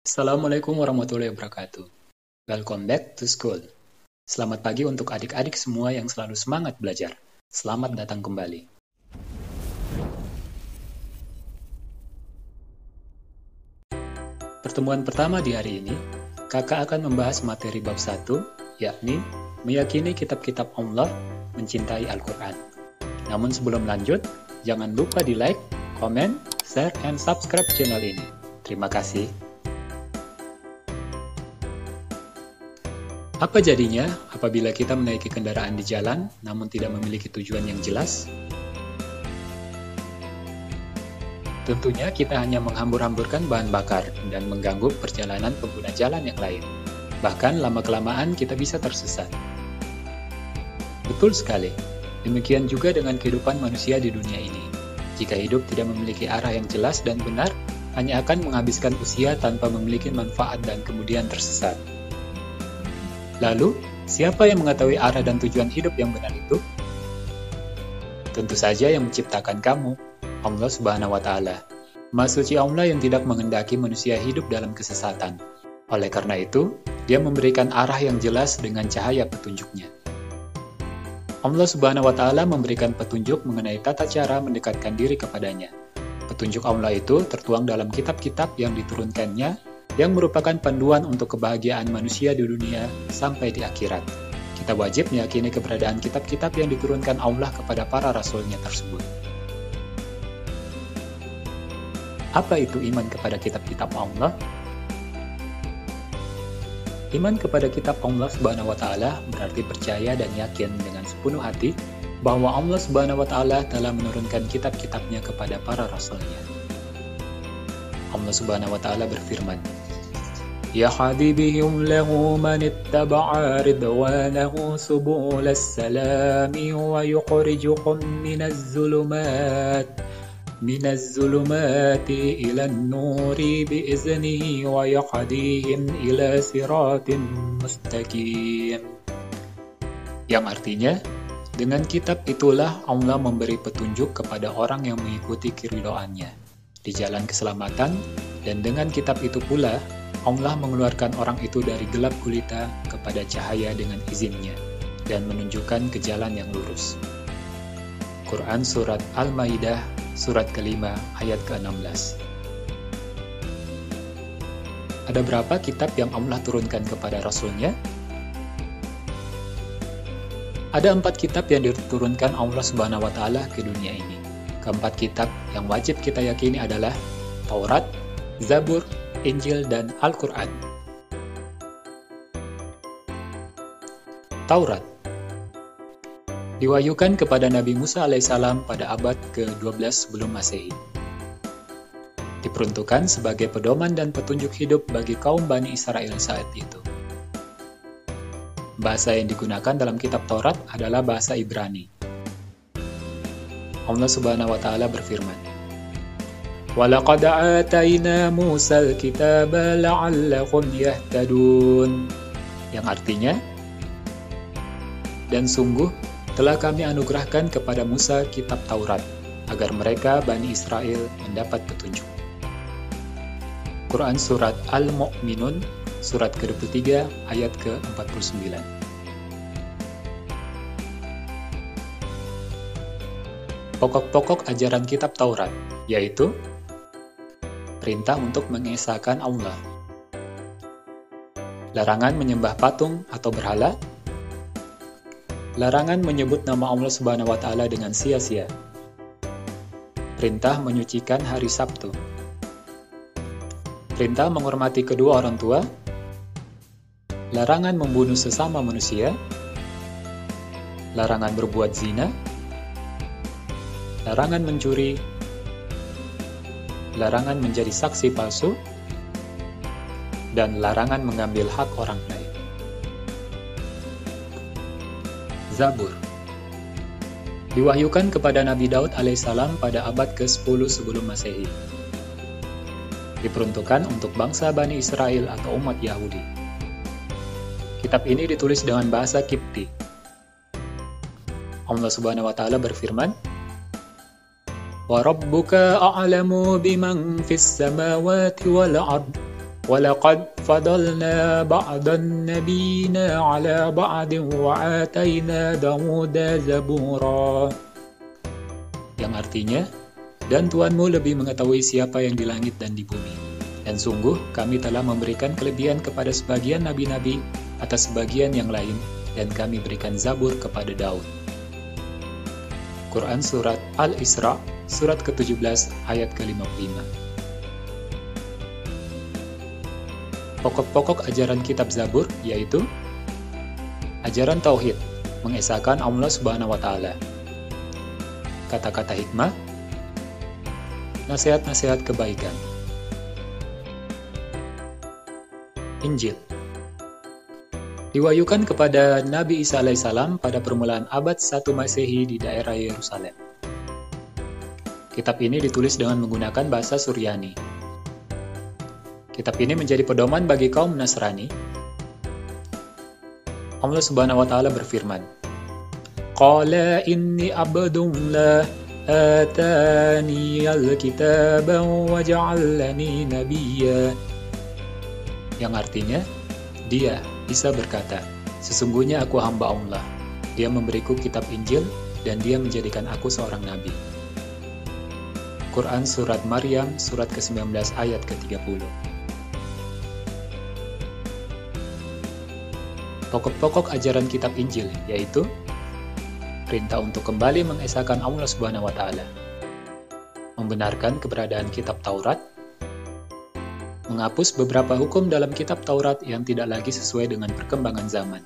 Assalamualaikum warahmatullahi wabarakatuh. Welcome back to school. Selamat pagi untuk adik-adik semua yang selalu semangat belajar. Selamat datang kembali. Pertemuan pertama di hari ini, kakak akan membahas materi bab 1, yakni meyakini kitab-kitab Allah, mencintai Al-Quran. Namun sebelum lanjut, jangan lupa di like, komen, share, and subscribe channel ini. Terima kasih. Apa jadinya apabila kita menaiki kendaraan di jalan namun tidak memiliki tujuan yang jelas? Tentunya kita hanya menghambur-hamburkan bahan bakar dan mengganggu perjalanan pengguna jalan yang lain. Bahkan lama-kelamaan kita bisa tersesat. Betul sekali. Demikian juga dengan kehidupan manusia di dunia ini. Jika hidup tidak memiliki arah yang jelas dan benar, hanya akan menghabiskan usia tanpa memiliki manfaat dan kemudian tersesat. Lalu, siapa yang mengetahui arah dan tujuan hidup yang benar itu? Tentu saja yang menciptakan kamu, Allah Subhanahu wa Ta'ala. Maha Suci Allah yang tidak menghendaki manusia hidup dalam kesesatan. Oleh karena itu, Dia memberikan arah yang jelas dengan cahaya petunjuknya. Allah Subhanahu wa Ta'ala memberikan petunjuk mengenai tata cara mendekatkan diri kepadanya. Petunjuk Allah itu tertuang dalam kitab-kitab yang diturunkannya, yang merupakan panduan untuk kebahagiaan manusia di dunia sampai di akhirat. Kita wajib meyakini keberadaan kitab-kitab yang diturunkan Allah kepada para rasulnya tersebut. Apa itu iman kepada kitab-kitab Allah? Iman kepada kitab Allah Subhanahu wa Ta'ala berarti percaya dan yakin dengan sepenuh hati bahwa Allah Subhanahu wa Ta'ala telah menurunkan kitab-kitabnya kepada para rasulnya. Allah Subhanahu wa Ta'ala berfirman, يَهْدِي بِهِمْ لَهُ مَنِ اتَّبَعَ رِضْوَانَهُ سُبُلَ السَّلَامِ وَيُخْرِجُهُمْ مِنَ الظُّلُمَاتِ إِلَى النُّورِ بِإِذْنِهِ وَيَهْدِيهِمْ إِلَى صِرَاطٍ مُسْتَقِيمٍ. Yang artinya, dengan kitab itulah Allah memberi petunjuk kepada orang yang mengikuti keridhaannya di jalan keselamatan, dan dengan kitab itu pula Allah mengeluarkan orang itu dari gelap gulita kepada cahaya dengan izinnya dan menunjukkan ke jalan yang lurus. Quran Surat Al-Maidah, surat ke-5, ayat ke-16. Ada berapa kitab yang Allah turunkan kepada Rasulnya? Ada 4 kitab yang diturunkan Allah Subhanahu wa Ta'ala ke dunia ini. Keempat kitab yang wajib kita yakini adalah Taurat, Zabur, Injil, dan Al-Quran. Taurat diwahyukan kepada Nabi Musa alaihissalam pada abad ke-12 sebelum Masehi. Diperuntukkan sebagai pedoman dan petunjuk hidup bagi kaum Bani Israel saat itu. Bahasa yang digunakan dalam kitab Taurat adalah bahasa Ibrani. Allah Subhanahu wa Ta'ala berfirman, وَلَقَدْ آتَيْنَا مُوسَى الْكِتَابَ لَعَلَّهُمْ يَهْتَدُونَ, yang artinya, dan sungguh telah kami anugerahkan kepada Musa kitab Taurat, agar mereka Bani Israel mendapat petunjuk. Quran Surat Al-Mu'minun, surat ke-23, ayat ke-49. Pokok-pokok ajaran kitab Taurat, yaitu perintah untuk mengesahkan Allah, larangan menyembah patung atau berhala, larangan menyebut nama Allah Subhanahu wa Ta'ala dengan sia-sia, perintah menyucikan hari Sabtu, perintah menghormati kedua orang tua, larangan membunuh sesama manusia, larangan berbuat zina, larangan mencuri, larangan menjadi saksi palsu, dan larangan mengambil hak orang lain. Zabur diwahyukan kepada Nabi Daud alaihissalam pada abad ke-10 sebelum Masehi. Diperuntukkan untuk bangsa Bani Israel atau umat Yahudi. Kitab ini ditulis dengan bahasa Kipti. Allah Subhanahu wa Ta'ala berfirman, وَرَبُّكَ أَعْلَمُ بِمَنْ فِي السَّمَاوَاتِ وَالْأَرْضِ وَلَقَدْ فَضَلْنَا بَعْضَ النَّبِيِّينَ عَلَى بَعْضٍ وَآتَيْنَا دَاوُودَ زَبُورًا. Yang artinya, dan Tuhanmu lebih mengetahui siapa yang di langit dan di bumi. Dan sungguh kami telah memberikan kelebihan kepada sebagian nabi-nabi atas sebagian yang lain, dan kami berikan Zabur kepada Daud. Quran Surat Al-Isra, surat ke-17, ayat ke-55. Pokok-pokok ajaran kitab Zabur yaitu ajaran Tauhid, mengesahkan Allah Subhanahu wa Ta'ala. Kata-kata hikmah, nasihat-nasihat kebaikan. Injil diwahyukan kepada Nabi Isa alaihissalam pada permulaan abad 1 Masehi di daerah Yerusalem. Kitab ini ditulis dengan menggunakan bahasa Suryani. Kitab ini menjadi pedoman bagi kaum Nasrani. Allah Subhanahu wa Ta'ala berfirman, Qala inni abdullah atani al-kitaba wa ja'alani nabiyya. Yang artinya, dia, Isa berkata, sesungguhnya aku hamba Allah. Dia memberiku kitab Injil dan dia menjadikan aku seorang nabi. Quran Surat Maryam, surat ke-19 ayat ke-30. Pokok-pokok ajaran kitab Injil yaitu perintah untuk kembali mengesahkan Allah Subhanahu wa Ta'ala, membenarkan keberadaan kitab Taurat, menghapus beberapa hukum dalam kitab Taurat yang tidak lagi sesuai dengan perkembangan zaman,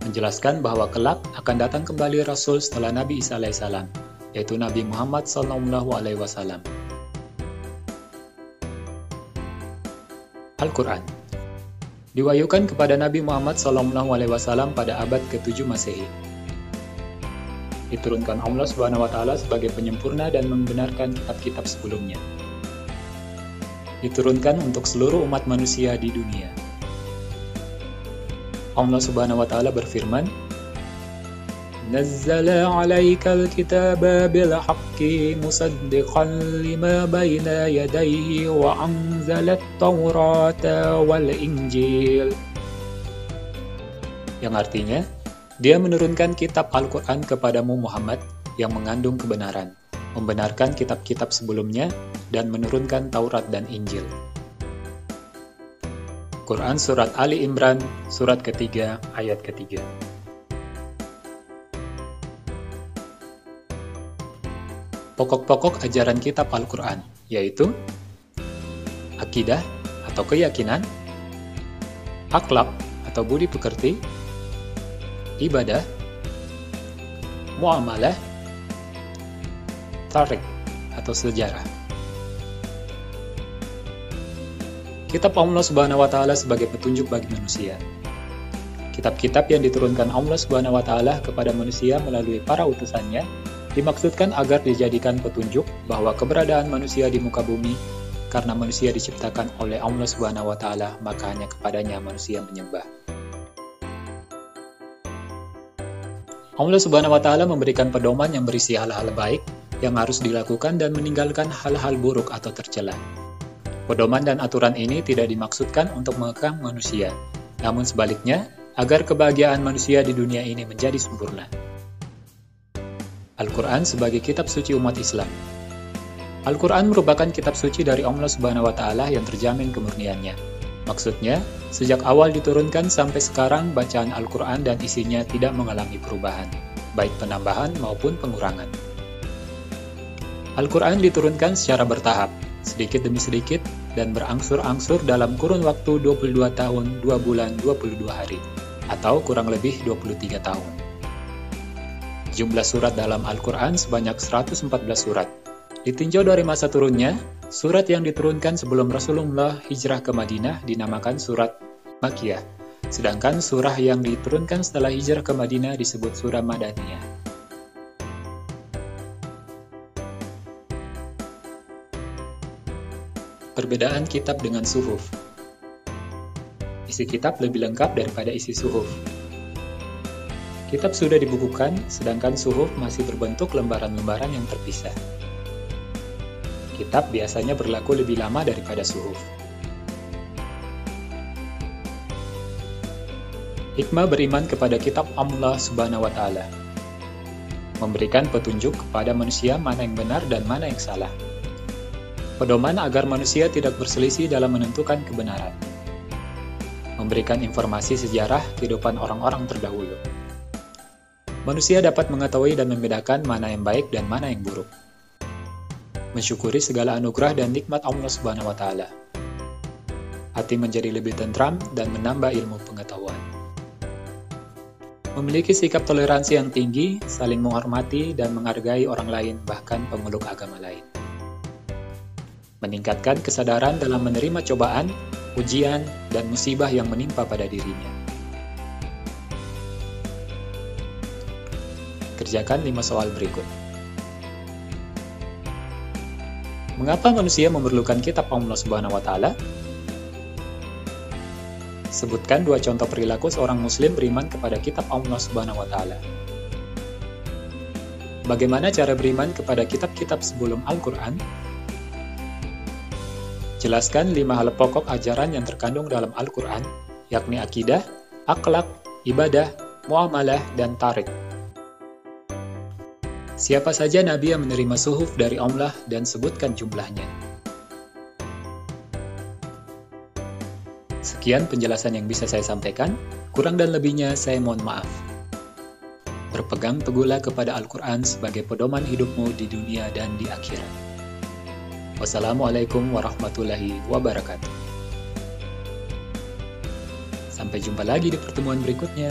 menjelaskan bahwa kelak akan datang kembali Rasul setelah Nabi Isa alaihissalam, yaitu Nabi Muhammad SAW. Al-Quran diwahyukan kepada Nabi Muhammad SAW pada abad ke-7 Masehi. Diturunkan Allah Subhanahu wa Ta'ala sebagai penyempurna dan membenarkan kitab-kitab sebelumnya. Diturunkan untuk seluruh umat manusia di dunia. Allah Subhanahu wa Ta'ala berfirman, Nazzala 'alaikal kitaba bil haqqi musaddiqan lima baina yadayhi wa anzalat Taurata wal Injil. Yang artinya, dia menurunkan kitab Al-Quran kepadamu Muhammad yang mengandung kebenaran, membenarkan kitab-kitab sebelumnya, dan menurunkan Taurat dan Injil. Quran Surat Ali Imran, surat ke-3, ayat ke-3. Pokok-pokok ajaran kitab Al-Quran, yaitu akidah atau keyakinan, akhlak atau budi pekerti, ibadah, muamalah, tarikh atau sejarah. Kitab Allah Subhanahu wa Ta'ala sebagai petunjuk bagi manusia. Kitab-kitab yang diturunkan Allah Subhanahu wa Ta'ala kepada manusia melalui para utusannya dimaksudkan agar dijadikan petunjuk bahwa keberadaan manusia di muka bumi karena manusia diciptakan oleh Allah Subhanahu wa Ta'ala, maka hanya kepadanya manusia menyembah. Allah Subhanahu wa Ta'ala memberikan pedoman yang berisi hal-hal baik yang harus dilakukan dan meninggalkan hal-hal buruk atau tercela. Pedoman dan aturan ini tidak dimaksudkan untuk mengekang manusia, namun sebaliknya agar kebahagiaan manusia di dunia ini menjadi sempurna. Al-Quran sebagai kitab suci umat Islam. Al-Quran merupakan kitab suci dari Allah Subhanahu wa Ta'ala yang terjamin kemurniannya. Maksudnya, sejak awal diturunkan sampai sekarang bacaan Al-Quran dan isinya tidak mengalami perubahan, baik penambahan maupun pengurangan. Al-Quran diturunkan secara bertahap, sedikit demi sedikit, dan berangsur-angsur dalam kurun waktu 22 tahun, 2 bulan, 22 hari, atau kurang lebih 23 tahun. Jumlah surat dalam Al-Quran sebanyak 114 surat. Ditinjau dari masa turunnya, surat yang diturunkan sebelum Rasulullah hijrah ke Madinah dinamakan surat Makkiyah, sedangkan surah yang diturunkan setelah hijrah ke Madinah disebut surah Madaniyah. Perbedaan kitab dengan suhuf. Isi kitab lebih lengkap daripada isi suhuf. Kitab sudah dibukukan, sedangkan suhuf masih berbentuk lembaran-lembaran yang terpisah. Kitab biasanya berlaku lebih lama daripada suhuf. Hikmah beriman kepada kitab Allah Subhanahu wa Ta'ala, memberikan petunjuk kepada manusia mana yang benar dan mana yang salah. Pedoman agar manusia tidak berselisih dalam menentukan kebenaran. Memberikan informasi sejarah kehidupan orang-orang terdahulu. Manusia dapat mengetahui dan membedakan mana yang baik dan mana yang buruk. Mensyukuri segala anugerah dan nikmat Allah Subhanahu wa Ta'ala. Hati menjadi lebih tentram dan menambah ilmu pengetahuan. Memiliki sikap toleransi yang tinggi, saling menghormati dan menghargai orang lain, bahkan pemeluk agama lain. Meningkatkan kesadaran dalam menerima cobaan, ujian, dan musibah yang menimpa pada dirinya. Kerjakan 5 soal berikut. Mengapa manusia memerlukan kitab Allah Subhanahu wa Ta'ala? Sebutkan 2 contoh perilaku seorang muslim beriman kepada kitab Allah Subhanahu wa Ta'ala. Bagaimana cara beriman kepada kitab-kitab sebelum Al-Quran? Jelaskan 5 hal pokok ajaran yang terkandung dalam Al-Quran, yakni akidah, akhlak, ibadah, muamalah, dan tarik. Siapa saja nabi yang menerima suhuf dari Allah dan sebutkan jumlahnya. Sekian penjelasan yang bisa saya sampaikan, kurang dan lebihnya saya mohon maaf. Berpegang teguhlah kepada Al-Quran sebagai pedoman hidupmu di dunia dan di akhirat. Wassalamualaikum warahmatullahi wabarakatuh. Sampai jumpa lagi di pertemuan berikutnya.